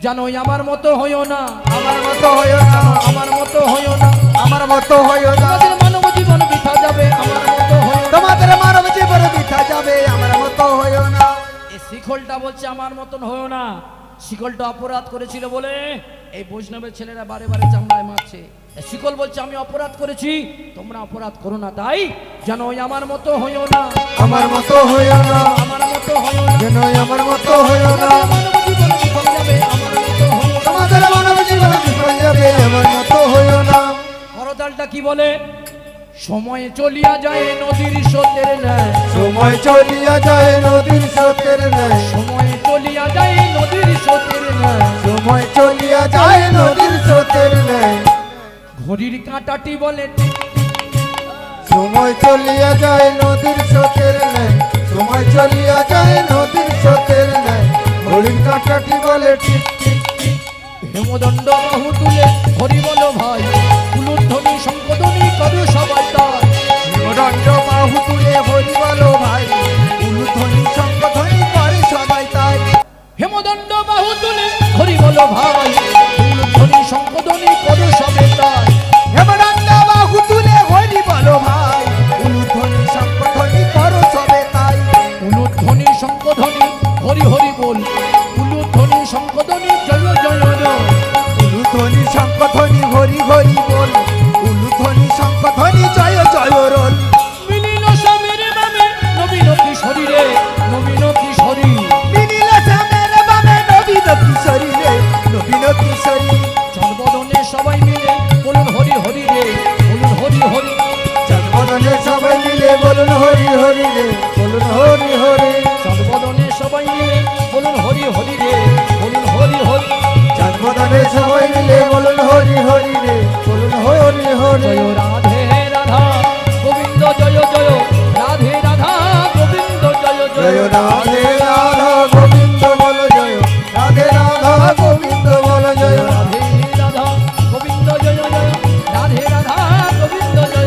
জানোই আমার মতো হইও না, আমার মতো হইও না, আমার মতো হইও না, আমার মতো হইও না, তোমাদের মানব জীবন বৃথা যাবে আমার মতো হইও না। তোমাদের মানব জীবন বৃথা যাবে আমার মতো হইও না। এই শিকলটা বলছে আমার মতন হইও না। শিকলটা অপরাধ করেছিল বলে এই বৈষ্ণবের ছেলেরা বারে বারে চামড়ায় মারছে। এই শিকল বলছে আমি অপরাধ করেছি, তোমরা অপরাধ করো না, তাই যেন ওই আমার মতো হইও না, আমার মতো হইও না, আমার মতো হইও না, যেন আমার মতো হইও না, তোমাদের মানব জীবন বিফল যাবে আমার মতো হইও না। তোমাদের মানব জীবন বিফল যাবে আমার মতো হইও না। করতালটা কি বলে? সময়ে চলিয়া যায় নদীর স্রোতের ন্যায়, সময় চলিয়া যায় নদীর স্রোতের ন্যায়, সময়ে চলিয়া যায় নদীর স্রোতের ন্যায়, সময় চলিয়া যায় নদীর স্রোতের ন্যায়, ঘড়ির কাঁটাটি বলে সময় চলিয়া যায় নদীর স্রোতের ন্যায়, সময় চলিয়া যায় নদীর স্রোতের ন্যায়, ঘড়ির কাঁটাটি বলে ঠিক ঠিক ঠিক। হেমদণ্ড বাহু তুলে হরি বলো ভাই, কুলুধ্বনি শঙ্খধ্বনি করো সবাই তাই, হিমদণ্ড বাহু তুলে হরি বলো ভাই, উলুধ্বনি শঙ্খধ্বনি করে সবাই তাই। হেমদণ্ড বাহু তুলে হরি বলো ভাই, কুলুধ্বনি শঙ্খধ্বনি করো সবাই তাই। হেমদণ্ড বাহু তুলে হরি বলো ভাই, উলুধ্বনি শঙ্খধ্বনি করো সবে তাই। কুলুধ্বনি শঙ্খধ্বনি হরি হরি বল, কুলুধ্বনি শঙ্খধ্বনি জয় জয় জয়। উলুধ্বনি শঙ্খধ্বনি হরি হরি বল, উলুধ্বনি শঙ্খধ্বনি জয় জয় রোল। মিলিল স্বামীর বামে নবীন কিশোরী রে, নবীন কিশোরী, মিলিল শ্যামের বামে নবীন কিশোরী রে, নবীন কিশোরী। জনবদনে সবাই মিলে বলুন হরি হরি রে, বলুন হরি হরি, জন্মদনে সবাই মিলে বলুন হরি হরি রে, বলুন হরি হরি। জনবদনে সবাই মিলে বলুন হরি হরি রে, বলুন হরি হরি। জন্মদনে সবাই মিলে বলুন হরি হরি রে, বলুন হরি হরি। জয় রাধে রাধা গোবিন্দ জয় জয়, রাধে রাধা গোবিন্দ জয় জয় জয়, রাধে রাধা গোবিন্দ বল জয়, রাধে রাধা গোবিন্দ বল জয়। রাধে রাধা গোবিন্দ জয় জয়, রাধে রাধা গোবিন্দ জয়